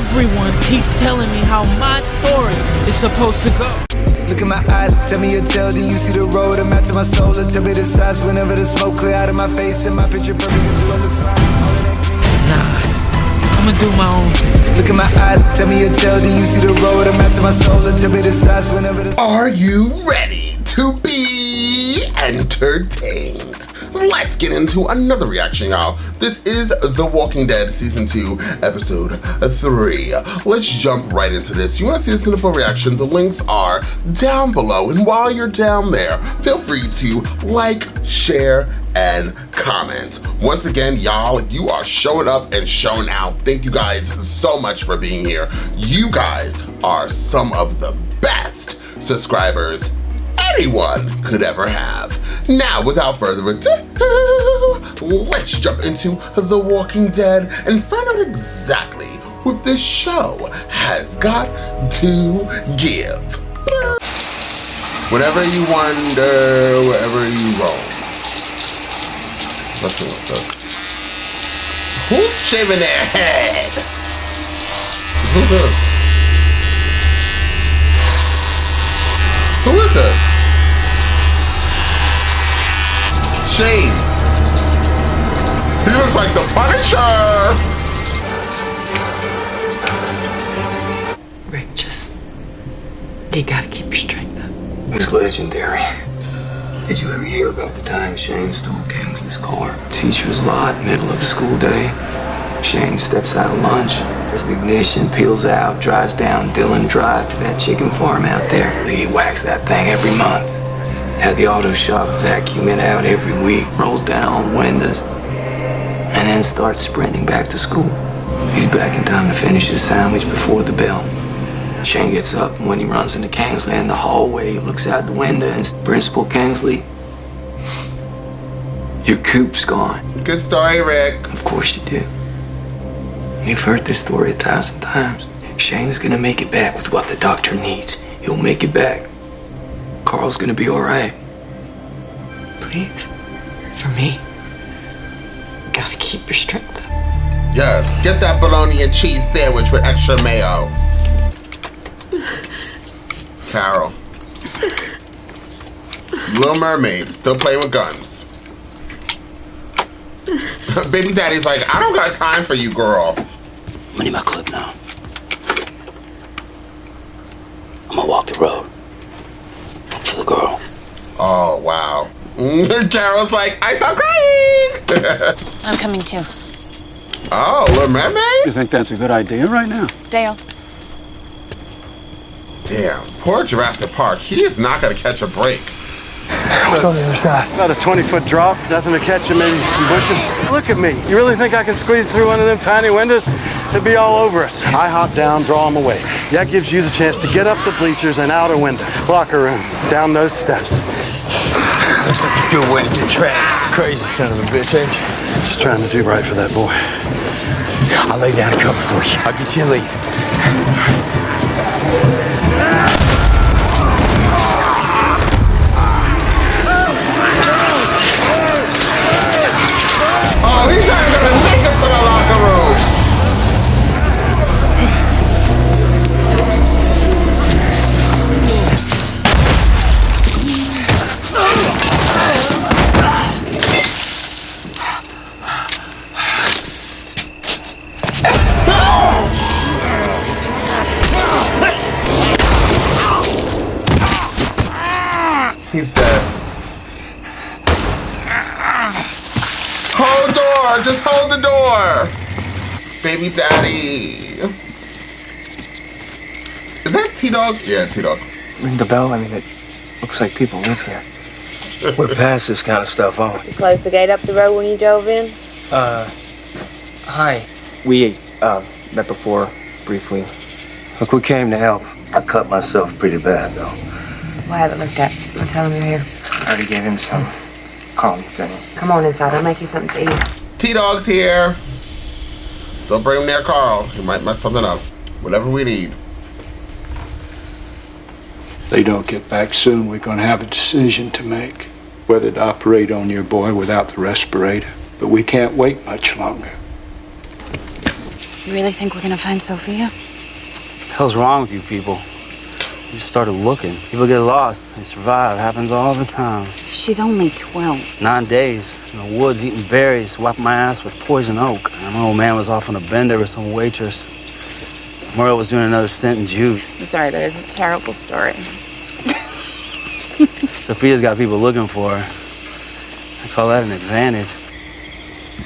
Everyone keeps telling me how my story is supposed to go. Look in my eyes, tell me your tale, then you see the road. I'm out to my soul, and tell me the size whenever the smoke clear out of my face. And my picture perfect, do I look fine? Nah, I'ma do my own thing. Look in my eyes, tell me your tale, then you see the road. I'm out to my soul, and tell me the size whenever the... Are you ready to be entertained? Let's get into another reaction, y'all. This is The Walking Dead Season 2, Episode 3. Let's jump right into this. You want to see this in a full reaction? The links are down below. And while you're down there, feel free to like, share, and comment. Once again, y'all, you are showing up and showing out. Thank you guys so much for being here. You guys are some of the best subscribers anyone could ever have. Now, without further ado, let's jump into The Walking Dead and find out exactly what this show has got to give. Whenever you wonder, wherever you roam. Let's see what's this. Who's shaving their head? Who's this? Who is this? Shane. He looks like the Punisher. Rick, you gotta keep your strength up. It's legendary. Did you ever hear about the time Shane stole Kingsley's car? Teacher's lot, middle of a school day. Shane steps out of lunch, presses the ignition, peels out, drives down Dillon Drive to that chicken farm out there. He whacks that thing every month. Had the auto shop vacuum it out every week, rolls down all the windows, and then starts sprinting back to school. He's back in time to finish his sandwich before the bell. Shane gets up, and when he runs into Kingsley in the hallway, he looks out the window and says, "Principal Kingsley, your coop's gone." Good story, Rick. Of course you do. You've heard this story 1,000 times. Shane's gonna make it back with what the doctor needs. He'll make it back. Carl's gonna be all right. Please, for me, you gotta keep your strength up. Yes, get that bologna and cheese sandwich with extra mayo. Carol. Little Mermaid, still playing with guns. Baby daddy's like, I don't got time for you, girl. I need my clip now. I'm gonna walk the road. Look for the girl. Oh, wow. Carol's like, I saw crying. I'm coming too. Oh, Little Mermaid? You think that's a good idea right now? Dale. Damn, poor Jurassic Park. He is not gonna catch a break. What's on the other side? About a 20-foot drop, nothing to catch you, maybe some bushes. Look at me. You really think I can squeeze through one of them tiny windows? It'd be all over us. I hop down, draw them away. That gives you the chance to get up the bleachers and out a window. Locker room, down those steps. Looks like a good way to get trapped. Crazy son of a bitch, ain't you? Just trying to do right for that boy. I'll lay down a cover for you. I'll get you a lead. Oh, he's not gonna make it to the locker room. He's dead. Hold door! Just hold the door! Baby daddy. Is that T-Dog? Yeah, T-Dog. Ring the bell. I mean, it looks like people live here. We're past this kind of stuff, aren't we? You closed the gate up the road when you drove in? Hi. We, met before, briefly. Look, we came to help. I cut myself pretty bad, though. Well, I haven't looked at. I'll tell him you're here. I already gave him some. Call him, Come on inside. I'll make you something to eat. T-Dog's here. Don't bring him near Carl. He might mess something up. Whatever we need. They don't get back soon, we're going to have a decision to make. Whether to operate on your boy without the respirator. But we can't wait much longer. You really think we're gonna find Sophia? What the hell's wrong with you people? You just started looking. People get lost. They survive. Happens all the time. She's only 12. 9 days in the woods eating berries, wiping my ass with poison oak. And my old man was off on a bender with some waitress. Merle was doing another stint in Jude. I'm sorry, that is a terrible story. Sophia's got people looking for her. I call that an advantage.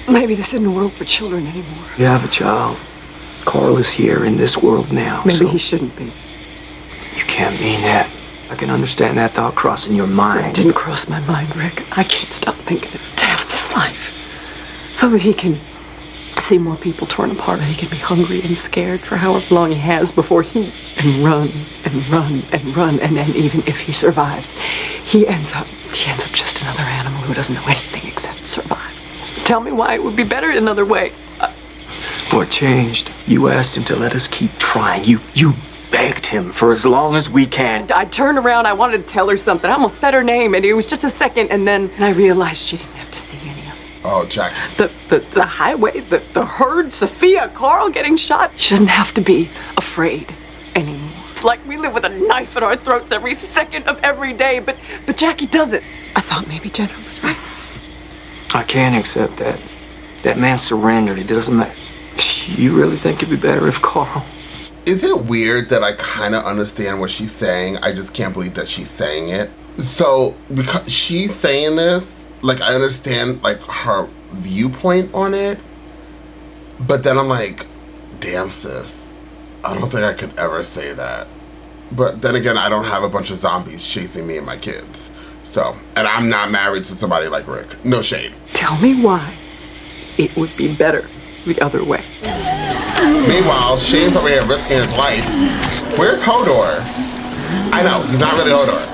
Maybe this isn't a world for children anymore. You have a child. Carl is here in this world now. Maybe he shouldn't be. You can't mean that. I can understand that thought crossing your mind. It didn't cross my mind, Rick. I can't stop thinking of to have this life. So that he can see more people torn apart, and he can be hungry and scared for however long he has before he and run and run and run, and then even if he survives, he ends up just another animal who doesn't know anything except survive. Tell me why it would be better another way. What changed? You asked him to let us keep trying. You begged him for as long as we can. I turned around, I wanted to tell her something. I almost said her name, and it was just a second, and then I realized she didn't have to see any of it. Oh, Jack. The highway, the herd, Sophia, Carl getting shot. She doesn't have to be afraid anymore. It's like we live with a knife in our throats every second of every day, but Jackie doesn't. I thought maybe Jenna was right. I can't accept that. That man surrendered. It doesn't matter. You really think it'd be better if Carl... Is it weird that I kind of understand what she's saying? I just can't believe that she's saying it. So, because she's saying this, like, I understand, like, her viewpoint on it. But then I'm like, damn, sis. I don't think I could ever say that. But then again, I don't have a bunch of zombies chasing me and my kids. So, and I'm not married to somebody like Rick. No shade. Tell me why it would be better the other way. Meanwhile, Shane's over here risking his life. Where's Hodor? I know, he's not really Hodor.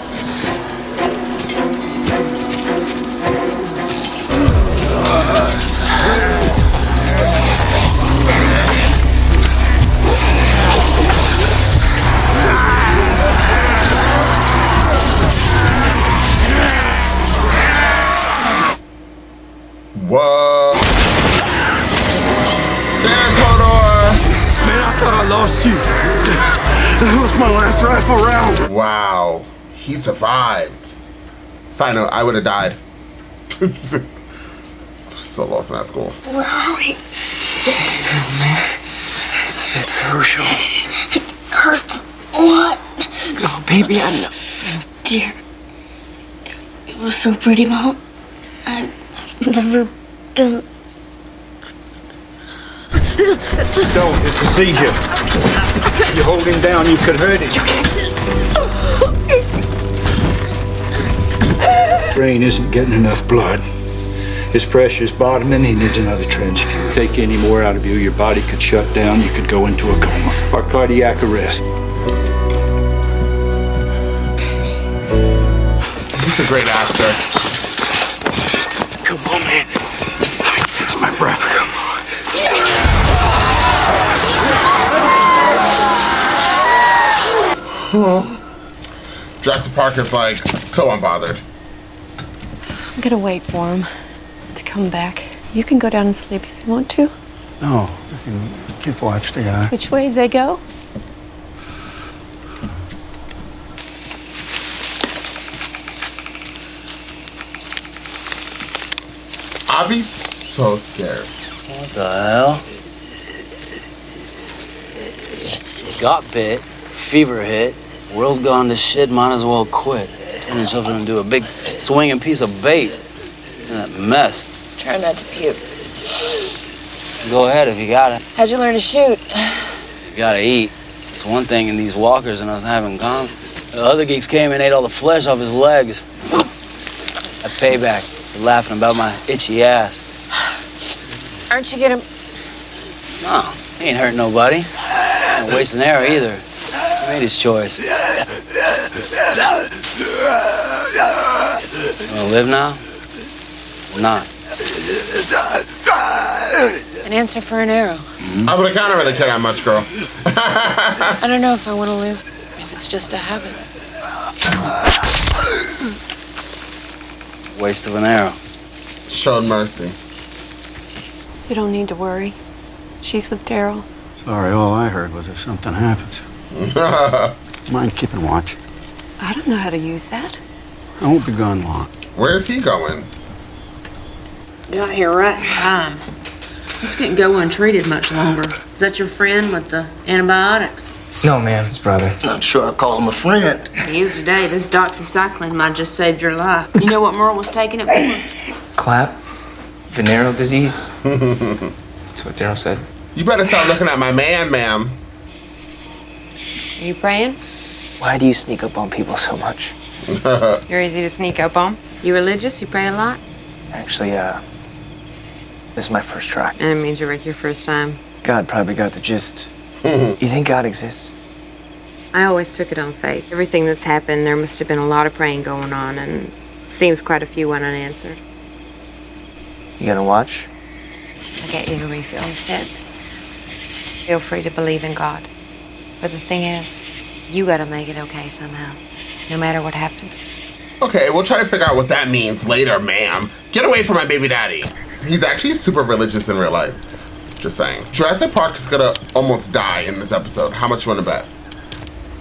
What? There's Hodor! Man, I thought I lost you. That was my last rifle round. Wow, he survived. Side note, I would have died. So lost in that school. Where are we? That's Herschel. It hurts. What? Oh, baby, I know. Dear. It was so pretty, Mom. I've never been... Don't, it's a seizure. You hold him down, you could hurt him. Brain isn't getting enough blood. His pressure's bottoming, he needs another transfusion. Take any more out of you, your body could shut down, you could go into a coma or cardiac arrest. He's a great actor. Come on, man. Let me catch my breath. Come on. Jurassic Park is like so unbothered. I'm gonna wait for him to come back. You can go down and sleep if you want to. No, I can keep watch the guy. Which way did they go? I'll be so scared. What the hell? Got bit, fever hit, world gone to shit, might as well quit. Turn yourself into a big swinging piece of bait. In that mess. Try not to puke. Go ahead if you got it. How'd you learn to shoot? You gotta eat. It's one thing in these walkers and us having gone. The other geeks came and ate all the flesh off his legs. That payback for laughing about my itchy ass. Aren't you gonna... No, he ain't hurt nobody. Ain't waste an arrow either. He made his choice. You wanna live now? Or not? An answer for an arrow. I would have kind of really cared that much, girl. I don't know if I want to live, if it's just a habit. Waste of an arrow. Showed mercy. You don't need to worry. She's with Daryl. Sorry, all I heard was if something happens. Mind keeping watch? I don't know how to use that. I won't be gone long. Where's he going? Got here right in time. This couldn't go untreated much longer. Is that your friend with the antibiotics? No, ma'am, it's brother. Not sure I call him a friend. He is today. This doxycycline might have just saved your life. You know what Merle was taking it for? Clap. Venereal disease. That's what Daryl said. You better start looking at my man, ma'am. Are you praying? Why do you sneak up on people so much? You're easy to sneak up on. You religious? You pray a lot? Actually, this is my first try. And it means you're like your first time. God probably got the gist. You think God exists? I always took it on faith. Everything that's happened, there must have been a lot of praying going on, and seems quite a few went unanswered. You gonna watch? I'll get you a refill instead. Feel free to believe in God. But the thing is, you gotta make it okay somehow, no matter what happens. Okay, we'll try to figure out what that means later, ma'am. Get away from my baby daddy. He's actually super religious in real life. Just saying. Jurassic Park is gonna almost die in this episode. How much you wanna bet?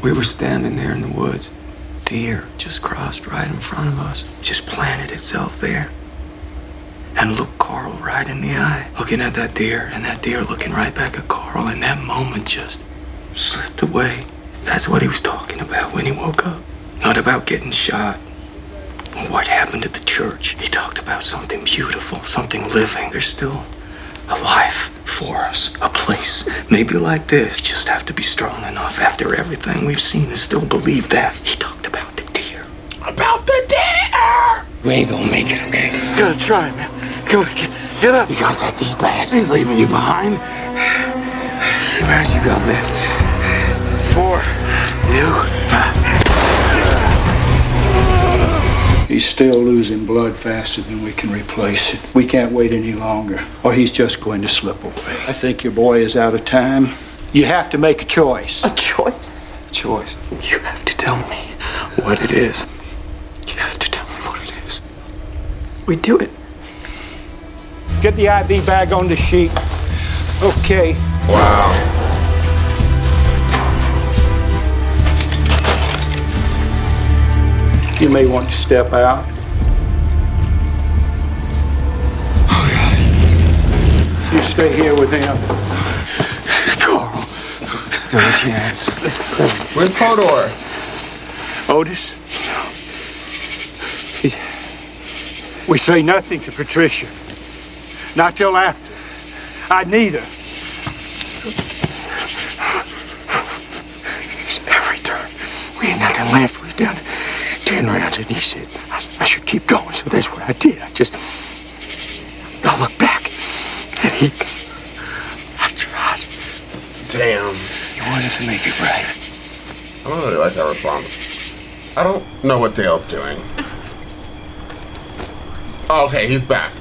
We were standing there in the woods. Deer just crossed right in front of us. Just planted itself there. And looked Carl right in the eye. Looking at that deer, and that deer looking right back at Carl. And that moment just slipped away. That's what he was talking about when he woke up. Not about getting shot. Or what happened at the church. He talked about something beautiful, something living. There's still a life for us, a place maybe like this. Just have to be strong enough after everything we've seen to still believe that. He talked about the deer. About the deer! We ain't gonna make it, okay? Gotta try, man. Come on, get up. You gotta take these bags. Ain't leaving you behind. How many bags you got left? 4. You 5. He's still losing blood faster than we can replace it. We can't wait any longer, or he's just going to slip away. I think your boy is out of time. You have to make a choice. A choice? Choice. You have to tell me what it is. You have to tell me what it is. We do it. Get the IV bag on the sheet. Okay. Wow. You may want to step out. Oh, God. You stay here with him. Carl, still a chance. Where's Hodor? Otis? We say nothing to Patricia. Not till after. I need her. Every turn, we had nothing left. We were down to 10 rounds, and he said I should keep going, so that's what I did. I looked back, and I tried. Damn. You wanted to make it right. I don't really like that response. I don't know what Dale's doing. Oh, okay, he's back.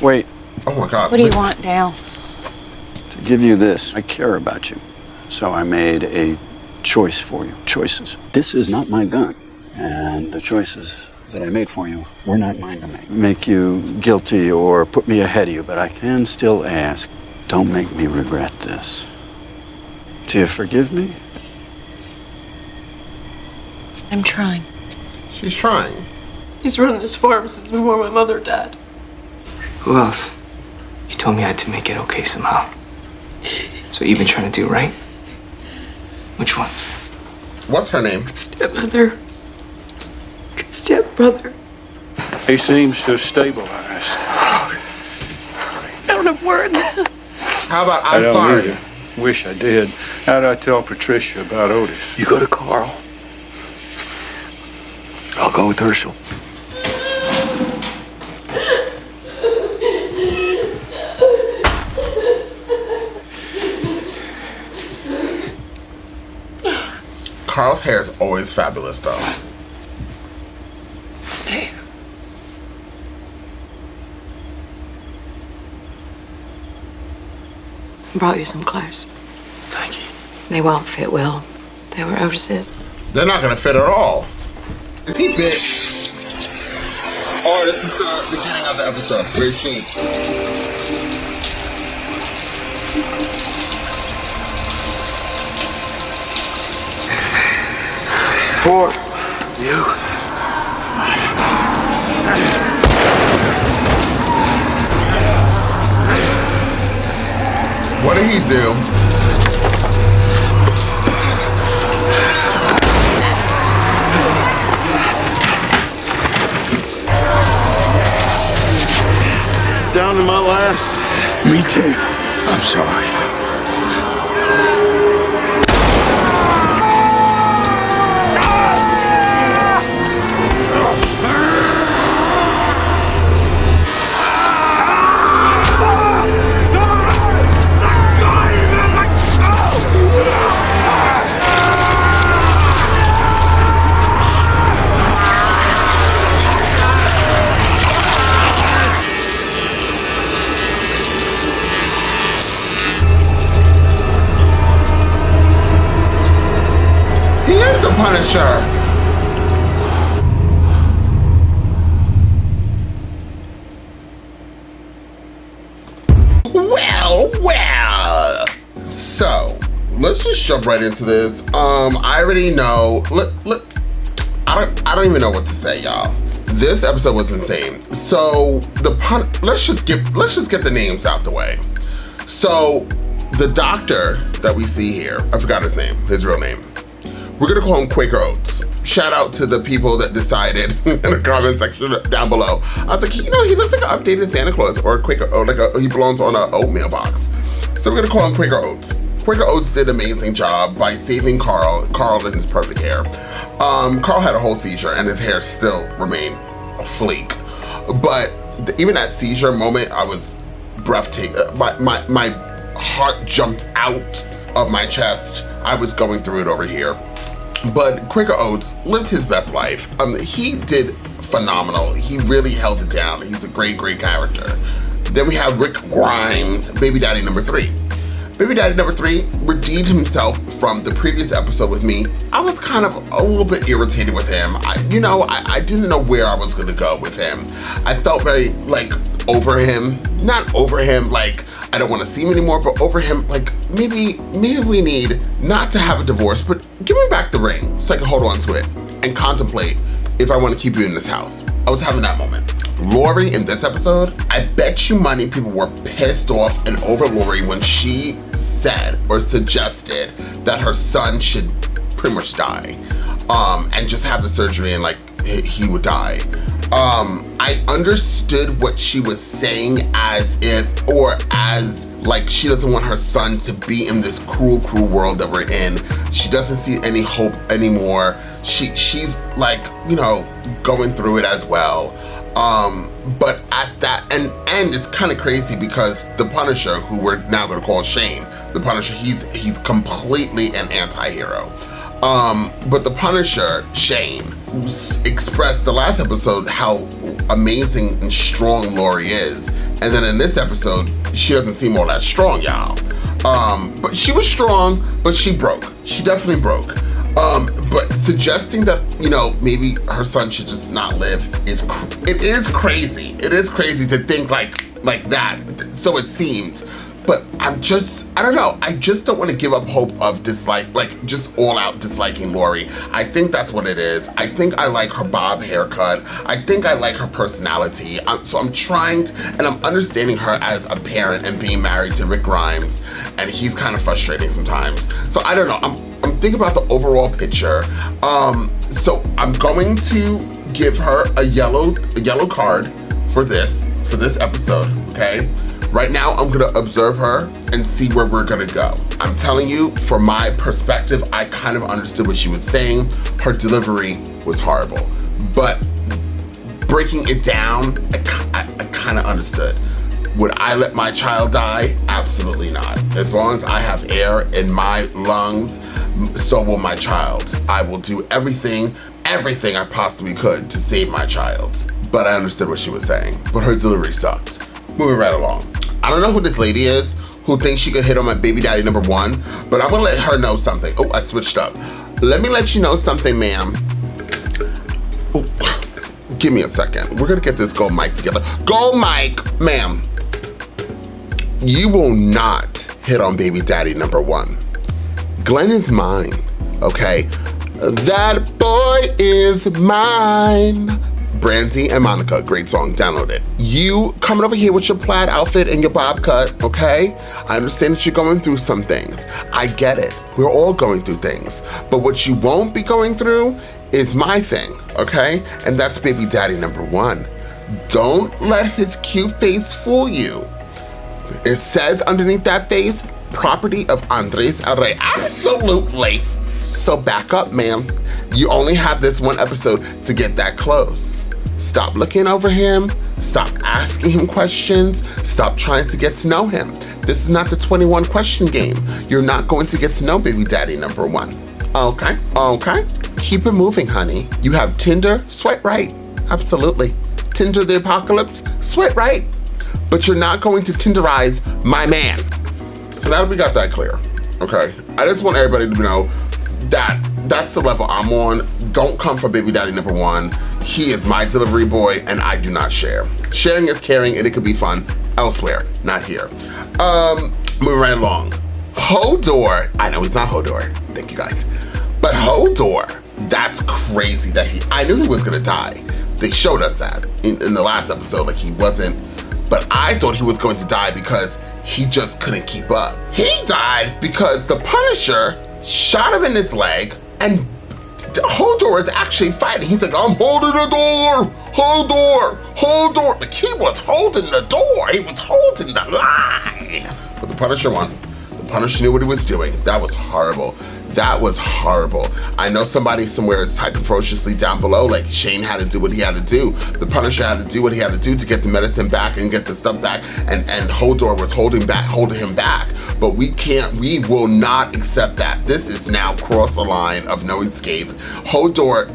Wait. Oh my God. What do you want, Dale? To give you this, I care about you. So I made a choice for you. Choices. This is not my gun. And the choices that I made for you were not mine to make. Make you guilty or put me ahead of you, but I can still ask, don't make me regret this. Do you forgive me? I'm trying. She's trying. He's running his farm since before my mother died. Who else? You told me I had to make it okay somehow. That's what you've been trying to do, right? Which ones? What's her name? Stepmother. Stepbrother. He seems to have stabilized. I don't have words. How about I I'm don't sorry? either. Wish I did. How do I tell Patricia about Otis? You go to Carl. I'll go with Herschel. Carl's hair is always fabulous, though. Stay. I brought you some clothes. Thank you. They won't fit well. They were Otis's. They're not gonna fit at all. Is he big? Oh, this is the beginning of the episode. Very soon. For you. What did he do? Down to my last. Me too. I'm sorry. Punisher. Well. So, let's just jump right into this. I already know. I don't even know what to say, y'all. This episode was insane. So let's just get the names out the way. So, the doctor that we see here, I forgot his name, his real name. We're gonna call him Quaker Oats. Shout out to the people that decided in the comment section down below. I was like, you know, he looks like an updated Santa Claus or Quaker, or he belongs on an oatmeal box. So we're gonna call him Quaker Oats. Quaker Oats did an amazing job by saving Carl in his perfect hair. Carl had a whole seizure and his hair still remained a flake. But even that seizure moment, I was breathtaking. My heart jumped out of my chest. I was going through it over here. But Quaker Oats lived his best life. He did phenomenal. He really held it down. He's a great, great character. Then we have Rick Grimes, baby daddy number 3. Baby daddy number 3 redeemed himself from the previous episode with me. I was kind of a little bit irritated with him. I didn't know where I was gonna go with him. I felt very over him. Not over him, I don't want to see him anymore, but over him, maybe we need not to have a divorce, but give me back the ring so I can hold on to it and contemplate if I want to keep you in this house. I was having that moment. Lori in this episode, I bet you money people were pissed off and over Lori when she said or suggested that her son should pretty much die and just have the surgery and he would die. I understood what she was saying as she doesn't want her son to be in this cruel world that we're in. She doesn't see any hope anymore. She's going through it as well. But at that, and it's kind of crazy because the Punisher, who we're now gonna call Shane, the Punisher, he's completely an anti-hero. But the Punisher, Shane, expressed the last episode how amazing and strong Lori is. And then in this episode, she doesn't seem all that strong, y'all. But she was strong, but she broke. She definitely broke. But suggesting that, maybe her son should just not live is crazy. It is crazy to think like that. So it seems. But I don't know. I just don't want to give up hope of just all out disliking Lori. I think that's what it is. I think I like her bob haircut. I think I like her personality. So I'm trying to, and I'm understanding her as a parent and being married to Rick Grimes. And he's kind of frustrating sometimes. So I don't know. I'm thinking about the overall picture. So I'm going to give her a yellow card for this episode, okay? Right now, I'm gonna observe her and see where we're gonna go. I'm telling you, from my perspective, I kind of understood what she was saying. Her delivery was horrible, but breaking it down, I kind of understood. Would I let my child die? Absolutely not. As long as I have air in my lungs, so will my child. I will do everything I possibly could to save my child. But I understood what she was saying, but her delivery sucked. Moving right along. I don't know who this lady is who thinks she could hit on my baby daddy number 1, but I'm gonna let her know something. Oh, I switched up. Let me let you know something, ma'am. Oh, give me a second. We're gonna get this gold mic together. Gold mic, ma'am. You will not hit on baby daddy number 1. Glenn is mine, okay? That boy is mine. Brandy and Monica, great song, download it. You coming over here with your plaid outfit and your bob cut, okay? I understand that you're going through some things. I get it. We're all going through things. But what you won't be going through is my thing, okay? And that's baby daddy number 1. Don't let his cute face fool you. It says underneath that face, property of Andres Array. Absolutely. So back up, ma'am. You only have this one episode to get that close. Stop looking over him. Stop asking him questions. Stop trying to get to know him. This is not the 21 question game. You're not going to get to know baby daddy number 1. Okay? Keep it moving, honey. You have Tinder, swipe right. Absolutely. Tinder the apocalypse, swipe right. But you're not going to Tinderize my man. So now that we got that clear, okay? I just want everybody to know that that's the level I'm on. Don't come for baby daddy number 1. He is my delivery boy and I do not share. Sharing is caring and it could be fun elsewhere, not here. Moving right along. Hodor, I know he's not Hodor, thank you guys. But Hodor, that's crazy that I knew he was gonna die. They showed us that in the last episode, like he wasn't, but I thought he was going to die because he just couldn't keep up. He died because the Punisher shot him in his leg and Hodor is actually fighting. He's like, I'm holding the door, Hodor. Like he was holding the door. He was holding the line. But the Punisher won. The Punisher knew what he was doing. That was horrible. That was horrible. I know somebody somewhere is typing ferociously down below, like Shane had to do what he had to do. The Punisher had to do what he had to do to get the medicine back and get the stuff back, and Hodor was holding him back. But we will not accept that. This is now cross a line of no escape. Hodor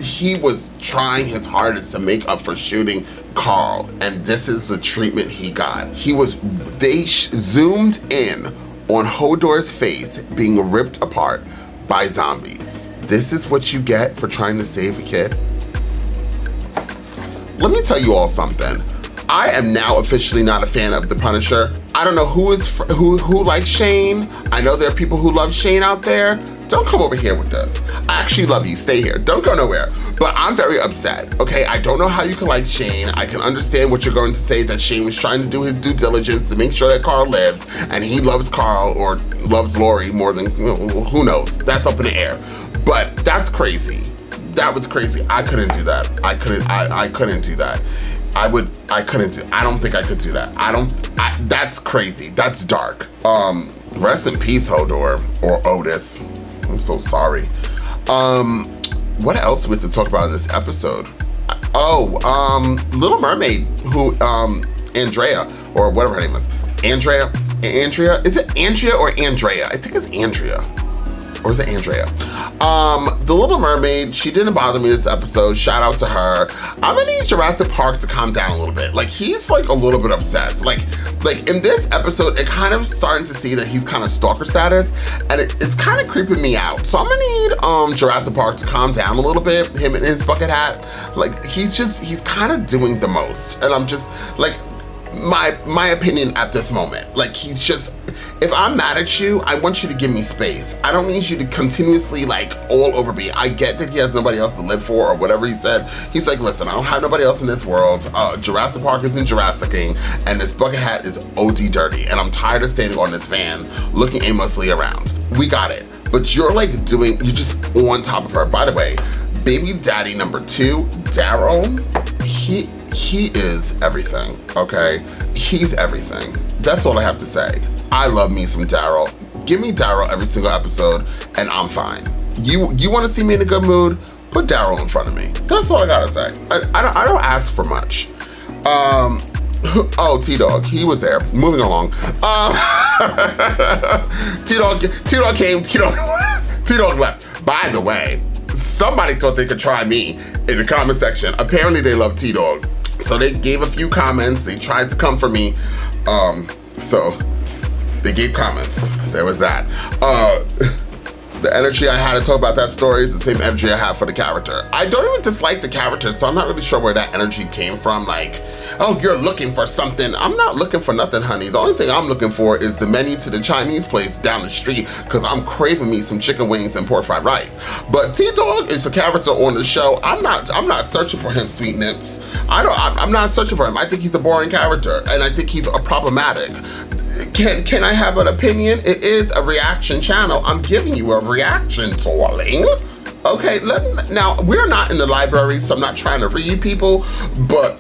he was trying his hardest to make up for shooting Carl, and this is the treatment he got. They zoomed in on Hodor's face being ripped apart by zombies. This is what you get for trying to save a kid? Let me tell you all something. I am now officially not a fan of the Punisher. I don't know who likes Shane. I know there are people who love Shane out there. Don't come over here with this. I actually love you, stay here, don't go nowhere. But I'm very upset, okay? I don't know how you can like Shane. I can understand what you're going to say, that Shane was trying to do his due diligence to make sure that Carl lives, and he loves Carl or loves Lori more than, who knows? That's up in the air. But that's crazy. That was crazy. I couldn't do that. I couldn't do that. I don't think I could do that. That's crazy. That's dark. Rest in peace, Hodor, or Otis. I'm so sorry. What else do we have to talk about in this episode? Little Mermaid, who, Andrea, or whatever her name is. Andrea? Is it Andrea or Andrea? I think it's Andrea. Or is it Andrea? The Little Mermaid, she didn't bother me this episode. Shout out to her. I'm gonna need Jurassic Park to calm down a little bit. Like, he's like a little bit obsessed. Like in this episode, it kind of starting to see that he's kind of stalker status, and it's kind of creeping me out. So I'm gonna need Jurassic Park to calm down a little bit, him and his bucket hat. Like, he's kind of doing the most. And I'm just, like, my opinion at this moment, like, he's just, if I'm mad at you, I want you to give me space. I don't need you to continuously, like, all over me. I get that he has nobody else to live for or whatever he said. He's like, listen, I don't have nobody else in this world. Jurassic Park isn't Jurassicing, and this bucket hat is OD dirty, and I'm tired of standing on this van looking aimlessly around. We got it. But you're like you're just on top of her. By the way, baby daddy number 2, Daryl, he is everything, okay? He's everything. That's all I have to say. I love me some Daryl. Give me Daryl every single episode and I'm fine. You want to see me in a good mood? Put Daryl in front of me. That's all I gotta say. I don't ask for much. T-Dog, he was there. Moving along. T-Dog came, T-Dog left. By the way, somebody thought they could try me in the comment section. Apparently they love T-Dog. So they gave a few comments. They tried to come for me. So they gave comments. There was that. The energy I had to talk about that story is the same energy I have for the character. I don't even dislike the character, so I'm not really sure where that energy came from. Like, oh, you're looking for something. I'm not looking for nothing, honey. The only thing I'm looking for is the menu to the Chinese place down the street, because I'm craving me some chicken wings and pork fried rice. But T-Dog is the character on the show. I'm not searching for him, Sweet Nips. I'm not searching for him. I think he's a boring character, and I think he's problematic. Can I have an opinion? It is a reaction channel. I'm giving you a reaction, darling. Okay, now we're not in the library, so I'm not trying to read people, but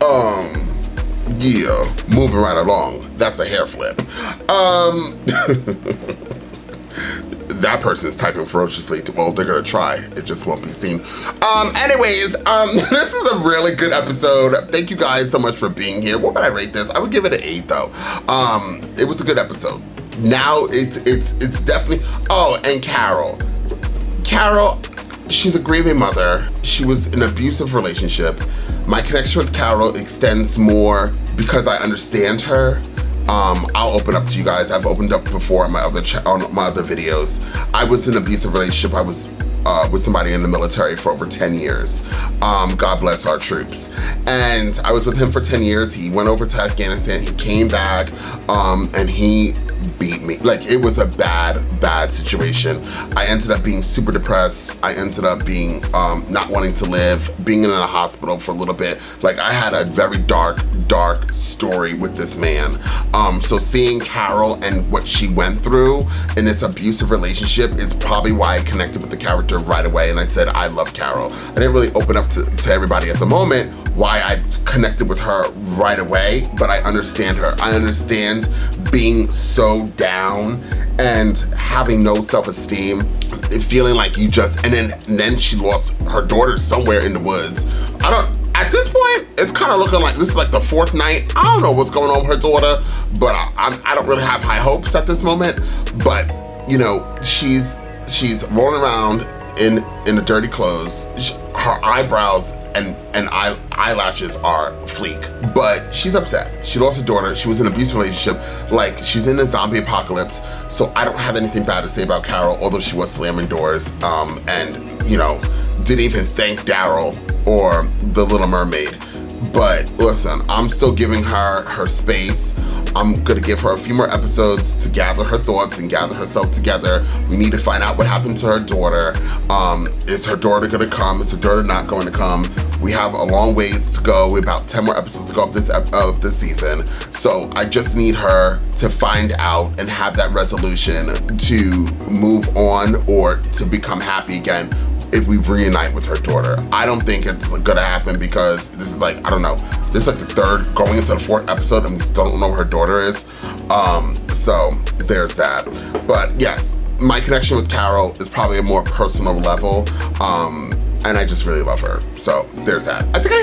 yeah, moving right along. That's a hair flip. That person's typing ferociously. Well, they're gonna try. It just won't be seen. Anyways, this is a really good episode. Thank you guys so much for being here. What would I rate this? I would give it an 8 though. It was a good episode. Now it's definitely, oh, and Carol, she's a grieving mother. She was in an abusive relationship. My connection with Carol extends more because I understand her. I'll open up to you guys. I've opened up before on my other videos. I was in an abusive relationship. I was with somebody in the military for over 10 years. God bless our troops. And I was with him for 10 years. He went over to Afghanistan. He came back, and he beat me. Like, it was a bad situation. I ended up being super depressed. I ended up being not wanting to live, being in a hospital for a little bit. Like, I had a very dark story with this man. So seeing Carol and what she went through in this abusive relationship is probably why I connected with the character right away, and I said I love Carol. I didn't really open up to everybody at the moment why I connected with her right away, but I understand her. I understand being so down and having no self-esteem, feeling like you just, and then she lost her daughter somewhere in the woods. At this point, it's kind of looking like this is like the 4th night. I don't know what's going on with her daughter, but I don't really have high hopes at this moment. But, you know, she's rolling around in the dirty clothes. Her eyebrows and eyelashes are fleek, but she's upset. She lost her daughter. She was in an abusive relationship. Like, she's in a zombie apocalypse. So I don't have anything bad to say about Carol, although she was slamming doors and, you know, didn't even thank Daryl or the Little Mermaid. But listen, I'm still giving her space. I'm gonna give her a few more episodes to gather her thoughts and gather herself together. We need to find out what happened to her daughter. Is her daughter gonna come? Is her daughter not going to come? We have a long ways to go. We're about 10 more episodes to go of this season. So I just need her to find out and have that resolution to move on or to become happy again if we reunite with her daughter. I don't think it's gonna happen because this is like, I don't know, this is like the 3rd going into the 4th episode and we still don't know where her daughter is. So there's that. But yes, my connection with Carol is probably a more personal level. And I just really love her. So there's that. I think I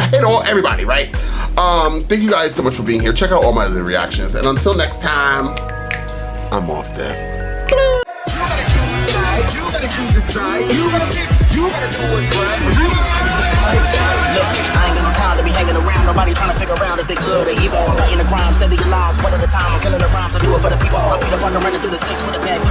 hit all everybody, right? Thank you guys so much for being here. Check out all my other reactions. And until next time, I'm off this. Choose a side. You gotta do what's right. Look, I ain't got no time to be hanging around. Nobody trying to figure out if they good or evil. I'm fighting the crime, saving your lives one at a time. I'm killing the rhymes. I do it for the people. I'm Peter Parker running through the 6 with a bag.